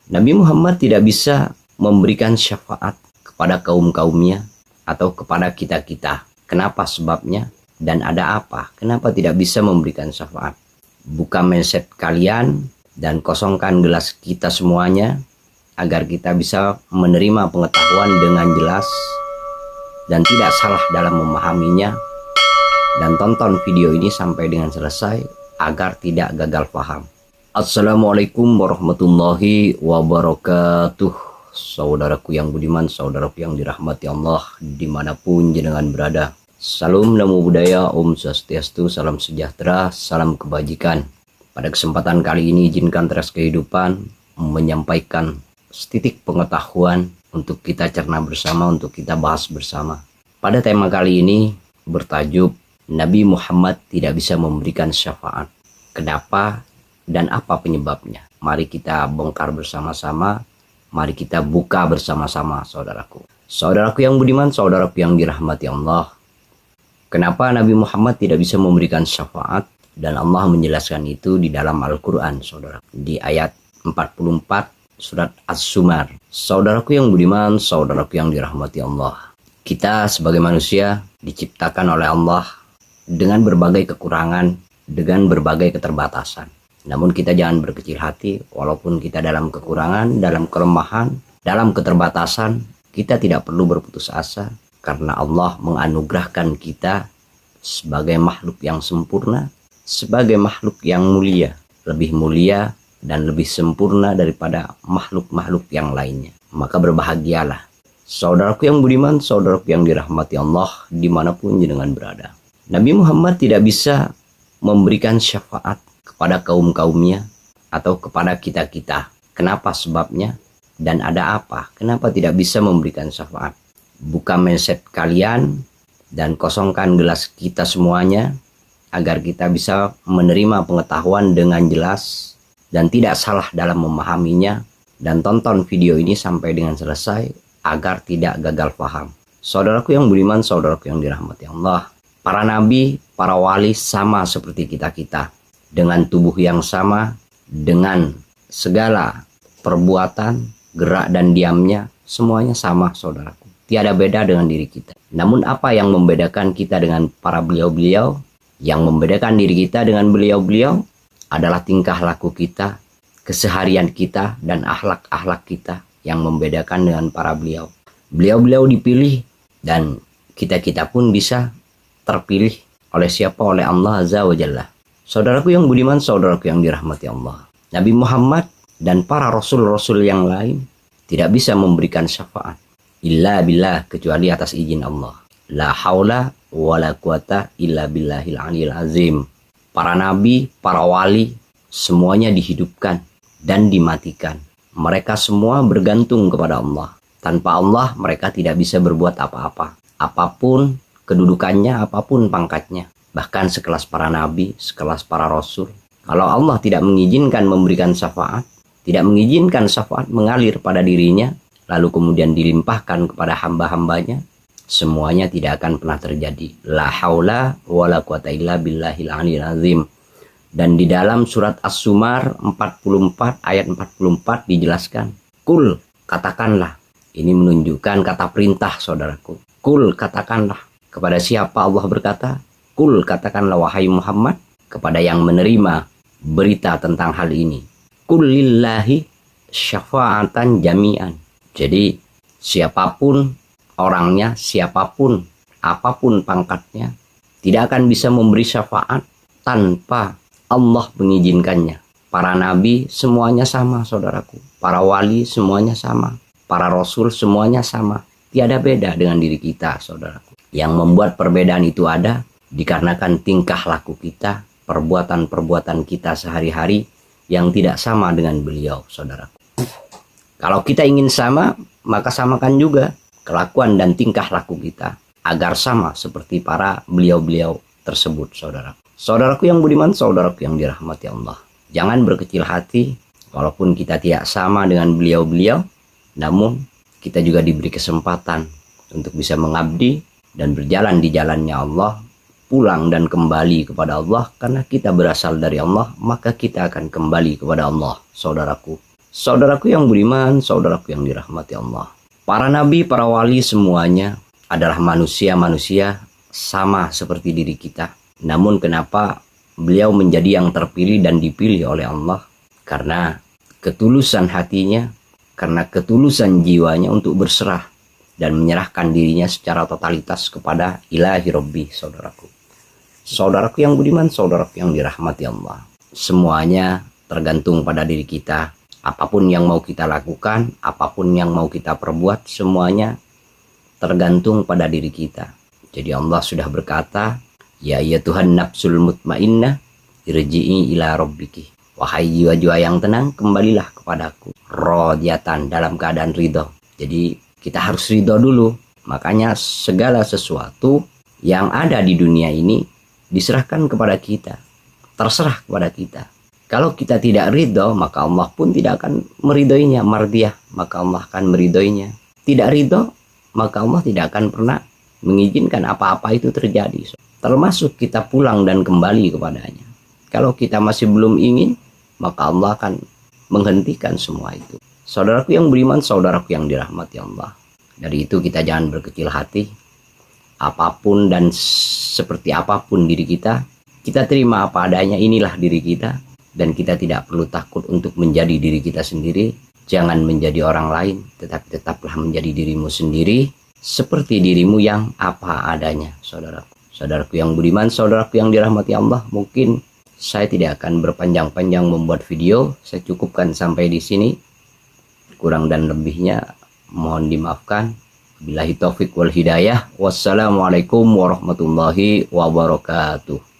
Nabi Muhammad tidak bisa memberikan syafaat kepada kaum-kaumnya atau kepada kita-kita. Kenapa sebabnya? Dan ada apa? Kenapa tidak bisa memberikan syafaat? Buka mindset kalian dan kosongkan gelas kita semuanya agar kita bisa menerima pengetahuan dengan jelas dan tidak salah dalam memahaminya. Dan tonton video ini sampai dengan selesai agar tidak gagal paham. Assalamualaikum warahmatullahi wabarakatuh. Saudaraku yang budiman, saudaraku yang dirahmati Allah dimanapun jenengan berada. Salam namo buddhaya, Om Swastiastu, salam sejahtera, salam kebajikan. Pada kesempatan kali ini izinkan Teras Kehidupan menyampaikan setitik pengetahuan untuk kita cerna bersama, untuk kita bahas bersama. Pada tema kali ini bertajuk Nabi Muhammad tidak bisa memberikan syafaat. Kenapa dan apa penyebabnya? Mari kita bongkar bersama-sama. Mari kita buka bersama-sama, saudaraku. Saudaraku yang budiman, saudaraku yang dirahmati Allah. Kenapa Nabi Muhammad tidak bisa memberikan syafaat? Dan Allah menjelaskan itu di dalam Al-Quran, saudara. Di ayat 44 surat As-Zumar. Saudaraku yang budiman, saudaraku yang dirahmati Allah. Kita sebagai manusia diciptakan oleh Allah dengan berbagai kekurangan, dengan berbagai keterbatasan. Namun kita jangan berkecil hati, walaupun kita dalam kekurangan, dalam kelemahan, dalam keterbatasan, kita tidak perlu berputus asa. Karena Allah menganugerahkan kita sebagai makhluk yang sempurna, sebagai makhluk yang mulia. Lebih mulia dan lebih sempurna daripada makhluk-makhluk yang lainnya. Maka berbahagialah. Saudaraku yang budiman, saudaraku yang dirahmati Allah dimanapun jenengan berada. Nabi Muhammad tidak bisa memberikan syafaat kepada kaum-kaumnya atau kepada kita-kita. Kenapa sebabnya? Dan ada apa? Kenapa tidak bisa memberikan syafaat? Buka mindset kalian dan kosongkan gelas kita semuanya agar kita bisa menerima pengetahuan dengan jelas dan tidak salah dalam memahaminya. Dan tonton video ini sampai dengan selesai agar tidak gagal paham. Saudaraku yang budiman, saudaraku yang dirahmati Allah. Para nabi, para wali sama seperti kita-kita. Dengan tubuh yang sama, dengan segala perbuatan, gerak dan diamnya, semuanya sama, saudaraku. Tiada beda dengan diri kita. Namun apa yang membedakan kita dengan para beliau-beliau? Yang membedakan diri kita dengan beliau-beliau adalah tingkah laku kita, keseharian kita, dan akhlak-akhlak kita yang membedakan dengan para beliau. Beliau-beliau dipilih dan kita-kita pun bisa terpilih oleh siapa? Oleh Allah Azza wa Jalla. Saudaraku yang budiman, saudaraku yang dirahmati Allah. Nabi Muhammad dan para rasul-rasul yang lain tidak bisa memberikan syafaat. Illa billah, kecuali atas izin Allah. La haula wa la quwata illa billahil aliyil azim. Para nabi, para wali, semuanya dihidupkan dan dimatikan. Mereka semua bergantung kepada Allah. Tanpa Allah mereka tidak bisa berbuat apa-apa. Apapun kedudukannya, apapun pangkatnya. Bahkan sekelas para nabi, sekelas para rasul. Kalau Allah tidak mengizinkan memberikan syafaat, tidak mengizinkan syafaat mengalir pada dirinya, lalu kemudian dilimpahkan kepada hamba-hambanya, semuanya tidak akan pernah terjadi. La haula wa la quwata illa billahil aliyil azim. Dan di dalam surat As-Zumar 44 ayat 44 dijelaskan, kul, katakanlah. Ini menunjukkan kata perintah, saudaraku. Kul, katakanlah. Kepada siapa Allah berkata? Kul, katakanlah wahai Muhammad, kepada yang menerima berita tentang hal ini. Kul lillahi syafa'atan jami'an. Jadi siapapun orangnya, siapapun, apapun pangkatnya, tidak akan bisa memberi syafaat tanpa Allah mengizinkannya. Para nabi semuanya sama, saudaraku. Para wali semuanya sama. Para rasul semuanya sama. Tiada beda dengan diri kita, saudaraku. Yang membuat perbedaan itu ada dikarenakan tingkah laku kita, perbuatan-perbuatan kita sehari-hari yang tidak sama dengan beliau, saudaraku. Kalau kita ingin sama, maka samakan juga kelakuan dan tingkah laku kita agar sama seperti para beliau-beliau tersebut, saudara. Saudaraku yang budiman, saudaraku yang dirahmati Allah. Jangan berkecil hati, walaupun kita tidak sama dengan beliau-beliau, namun kita juga diberi kesempatan untuk bisa mengabdi dan berjalan di jalannya Allah, pulang dan kembali kepada Allah. Karena kita berasal dari Allah, maka kita akan kembali kepada Allah, saudaraku. Saudaraku yang budiman, saudaraku yang dirahmati Allah. Para nabi, para wali semuanya adalah manusia-manusia sama seperti diri kita. Namun kenapa beliau menjadi yang terpilih dan dipilih oleh Allah? Karena ketulusan hatinya, karena ketulusan jiwanya untuk berserah dan menyerahkan dirinya secara totalitas kepada ilahi Rabbi, saudaraku. Saudaraku yang budiman, saudaraku yang dirahmati Allah. Semuanya tergantung pada diri kita. Apapun yang mau kita lakukan, apapun yang mau kita perbuat, semuanya tergantung pada diri kita. Jadi Allah sudah berkata, ya Tuhan nafsul mutmainnah, irji'i ila rabbiki. Wahai jiwa-jiwa yang tenang, kembalilah kepadaku. Radiyatan, dalam keadaan ridho. Jadi kita harus ridho dulu. Makanya segala sesuatu yang ada di dunia ini diserahkan kepada kita. Terserah kepada kita. Kalau kita tidak ridho, maka Allah pun tidak akan meridhoinya. Mardiyah, maka Allah akan meridhoinya. Tidak ridho, maka Allah tidak akan pernah mengizinkan apa-apa itu terjadi. Termasuk kita pulang dan kembali kepadanya. Kalau kita masih belum ingin, maka Allah akan menghentikan semua itu. Saudaraku yang beriman, saudaraku yang dirahmati Allah. Dari itu kita jangan berkecil hati. Apapun dan seperti apapun diri kita, kita terima apa adanya, inilah diri kita. Dan kita tidak perlu takut untuk menjadi diri kita sendiri. Jangan menjadi orang lain, tetapi tetaplah menjadi dirimu sendiri, seperti dirimu yang apa adanya, saudaraku. Saudaraku yang budiman, saudaraku yang dirahmati Allah, mungkin saya tidak akan berpanjang-panjang membuat video. Saya cukupkan sampai di sini. Kurang dan lebihnya mohon dimaafkan. Billahi taufik wal hidayah. Wassalamualaikum warahmatullahi wabarakatuh.